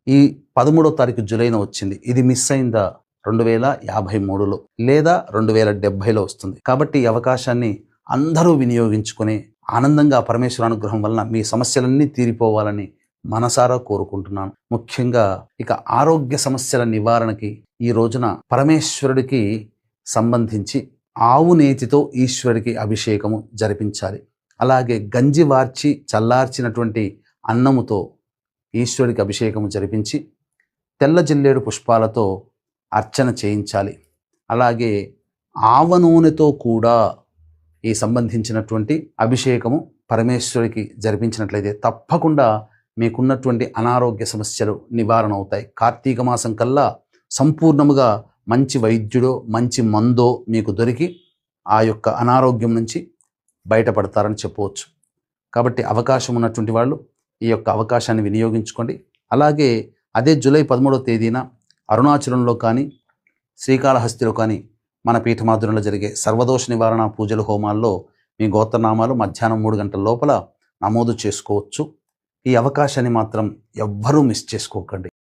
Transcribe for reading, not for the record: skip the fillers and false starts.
ఈ 13వ తారీఖు జూలైన వచ్చింది. ఇది మిస్ అయిందా 2053లో లేదా 2070లో వస్తుంది. కాబట్టి ఈ అవకాశాన్ని అందరూ వినియోగించుకొని ఆనందంగా పరమేశ్వర అనుగ్రహం వలన మీ సమస్యలన్నీ తీరిపోవాలని మనసారా కోరుకుంటున్నాను. ముఖ్యంగా ఇక ఆరోగ్య సమస్యల నివారణకి ఈ రోజున పరమేశ్వరుడికి సంబంధించి ఆవు నేతితో ఈశ్వరుడికి అభిషేకము జరిపించాలి. అలాగే గంజి వార్చి చల్లార్చినటువంటి అన్నముతో ఈశ్వరుడికి అభిషేకము జరిపించి తెల్ల జిల్లేడు పుష్పాలతో అర్చన చేయించాలి. అలాగే ఆవ నూనెతో కూడా ఈ సంబంధించినటువంటి అభిషేకము పరమేశ్వరుడికి జరిపించినట్లయితే తప్పకుండా మీకున్నటువంటి అనారోగ్య సమస్యలు నివారణ అవుతాయి. కార్తీక మాసం కల్లా సంపూర్ణముగా మంచి వైద్యుడో మంచి మందో మీకు దొరికి ఆ యొక్క అనారోగ్యం నుంచి బయటపడతారని చెప్పవచ్చు. కాబట్టి అవకాశం ఉన్నటువంటి వాళ్ళు ఈ యొక్క అవకాశాన్ని వినియోగించుకోండి. అలాగే అదే జూలై 13వ తేదీన అరుణాచలంలో కానీ శ్రీకాళహస్తిలో కానీ మన పీఠమాధురంలో జరిగే సర్వదోష నివారణ పూజలు హోమాల్లో మీ గోత్రనామాలు మధ్యాహ్నం 3 గంటల లోపల నమోదు చేసుకోవచ్చు. ఈ అవకాశాన్ని మాత్రం ఎవ్వరూ మిస్ చేసుకోకండి.